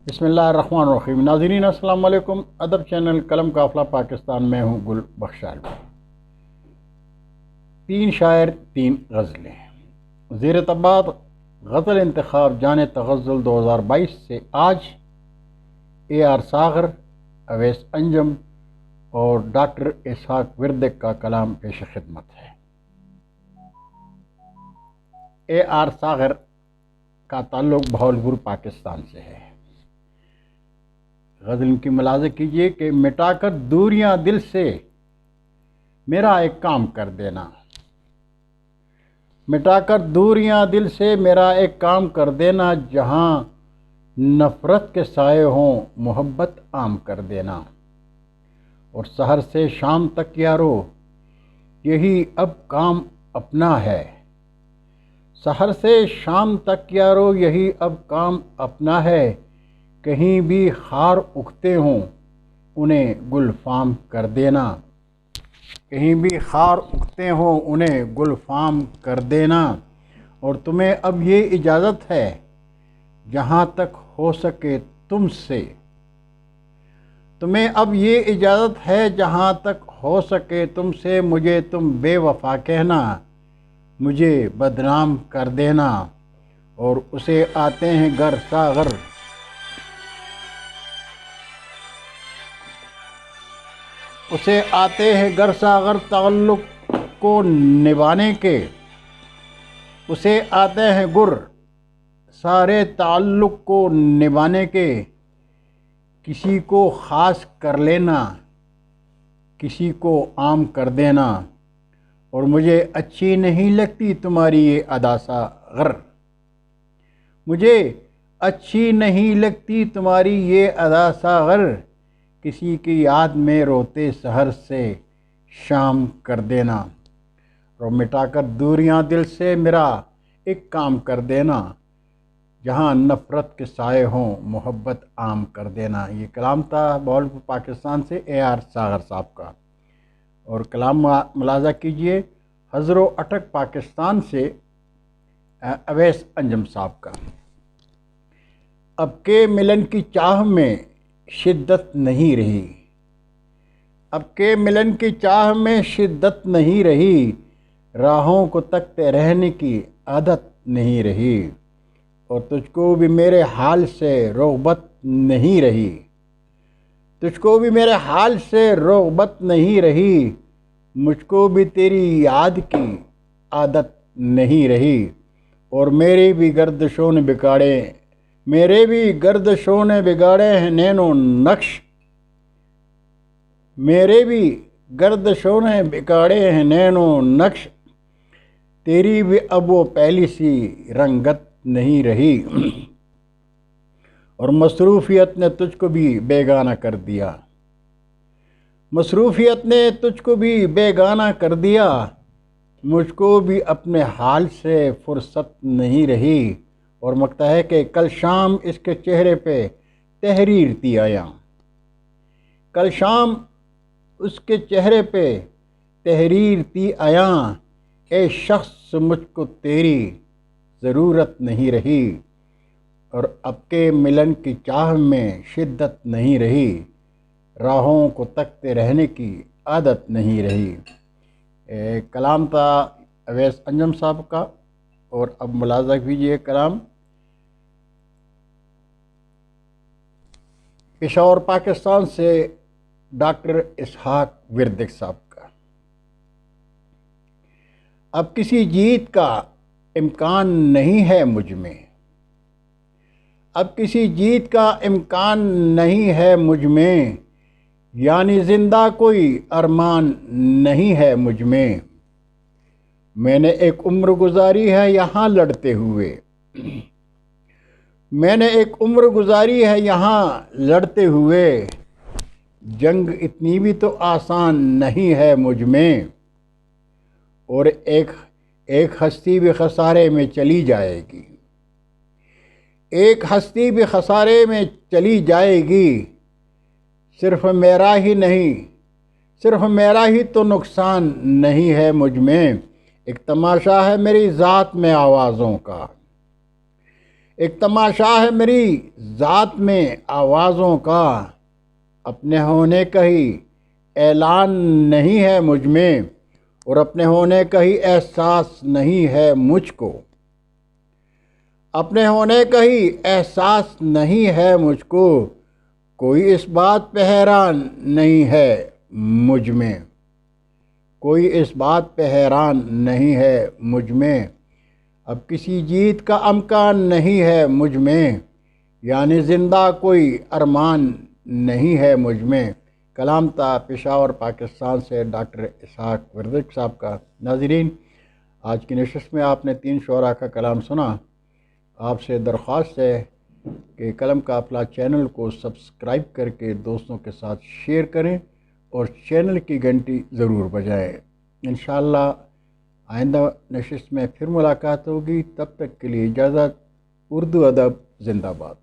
بسم اللہ الرحمن الرحیم۔ ناظرین السلام علیکم۔ ادب چینل قلم قافلہ پاکستان میں ہوں گل بخشال۔ 3 شاعر 3 غزلیں۔ زیر طباعت غزل انتخاب جان تغزل 2022 سے آج AR صاغر، اویس انجم اور ڈاکٹر اسحاق وردک کا کلام پیش خدمت ہے۔ AR صاغر کا تعلق بہاولپور پاکستان سے ہے۔ غزل کی ملاحظہ کیجیے کہ مٹا کر دوریاں دل سے میرا ایک کام کر دینا، مٹا کر دوریاں دل سے میرا ایک کام کر دینا، جہاں نفرت کے سائے ہوں محبت عام کر دینا، اور سحر سے شام تک یارو یہی اب کام اپنا ہے، سحر سے شام تک یارو یہی اب کام اپنا ہے، کہیں بھی خار اگتے ہوں انہیں گل فام کر دینا، کہیں بھی خار اگتے ہوں انہیں گل فام کر دینا، اور تمہیں اب یہ اجازت ہے جہاں تک ہو سکے تم سے، تمہیں اب یہ اجازت ہے جہاں تک ہو سکے تم سے، مجھے تم بے وفا کہنا، مجھے بدنام کر دینا، اور اسے آتے ہیں گر صاغر، اسے آتے ہیں گر صاغر تعلق کو نبھانے کے، اسے آتے ہیں گر سارے تعلق کو نبھانے کے، کسی کو خاص کر لینا کسی کو عام کر دینا، اور مجھے اچھی نہیں لگتی تمہاری یہ ادا صاغر، مجھے اچھی نہیں لگتی تمہاری یہ ادا صاغر، کسی کی یاد میں روتے سحر سے شام کر دینا، اور مٹا کر دوریاں دل سے میرا ایک کام کر دینا، جہاں نفرت کے سائے ہوں محبت عام کر دینا۔ یہ کلام تھا بہاولپور پاکستان سے AR صاغر صاحب کا، اور کلام ملاحظہ کیجئے حضر و اٹک پاکستان سے اویس انجم صاحب کا۔ اب کے ملن کی چاہ میں شدت نہیں رہی، اب کے ملن کی چاہ میں شدت نہیں رہی، راہوں کو تکتے رہنے کی عادت نہیں رہی، اور تجھ کو بھی میرے حال سے رغبت نہیں رہی، تجھ کو بھی میرے حال سے رغبت نہیں رہی، مجھ کو بھی تیری یاد کی عادت نہیں رہی، اور میری بھی گردشوں نے بگاڑے، میرے بھی گردشوں نے بگاڑے ہیں نین و نقش، میرے بھی گردشوں نے بگاڑے ہیں نین و نقش، تیری بھی اب وہ پہلی سی رنگت نہیں رہی، اور مصروفیت نے تجھ کو بھی بیگانہ کر دیا، مصروفیت نے تجھ کو بھی بیگانہ کر دیا، مجھ کو بھی اپنے حال سے فرصت نہیں رہی، اور مکتا ہے کہ کل شام اس کے چہرے پہ تحریر تھی آیا، کل شام اس کے چہرے پہ تحریر تھی آیا، اے شخص مجھ کو تیری ضرورت نہیں رہی، اور اب کے ملن کی چاہ میں شدت نہیں رہی، راہوں کو تکتے رہنے کی عادت نہیں رہی۔ کلام تھا اویس انجم صاحب کا، اور اب ملاحظہ کیجیے کلام پشاور پاکستان سے ڈاکٹر اسحاق وردک صاحب کا۔ اب کسی جیت کا امکان نہیں ہے مجھ میں، اب کسی جیت کا امکان نہیں ہے مجھ میں، یعنی زندہ کوئی ارمان نہیں ہے مجھ میں نے ایک عمر گزاری ہے یہاں لڑتے ہوئے، میں نے ایک عمر گزاری ہے یہاں لڑتے ہوئے، جنگ اتنی بھی تو آسان نہیں ہے مجھ میں، اور ایک ہستی بھی خسارے میں چلی جائے گی، ایک ہستی بھی خسارے میں چلی جائے گی، صرف میرا ہی نہیں، صرف میرا ہی تو نقصان نہیں ہے مجھ میں، ایک تماشا ہے میری ذات میں آوازوں کا، ایک تماشا ہے میری ذات میں آوازوں کا، اپنے ہونے کا ہی اعلان نہیں ہے مجھ میں، اور اپنے ہونے کا ہی احساس نہیں ہے مجھ کو، اپنے ہونے کا ہی احساس نہیں ہے مجھ کو، کوئی اس بات پہ حیران نہیں ہے مجھ میں، کوئی اس بات پہ حیران نہیں ہے مجھ میں، اب کسی جیت کا امکان نہیں ہے مجھ میں، یعنی زندہ کوئی ارمان نہیں ہے مجھ میں۔ کلام تھا پشاور پاکستان سے ڈاکٹر اسحاق ورزق صاحب کا۔ ناظرین، آج کی نشست میں آپ نے 3 شعراء کا کلام سنا۔ آپ سے درخواست ہے کہ کلم قافلہ چینل کو سبسکرائب کر کے دوستوں کے ساتھ شیئر کریں اور چینل کی گھنٹی ضرور بجائیں۔ انشاءاللہ آئندہ نشست میں پھر ملاقات ہوگی، تب تک کے لیے اجازت۔ اردو ادب زندہ باد۔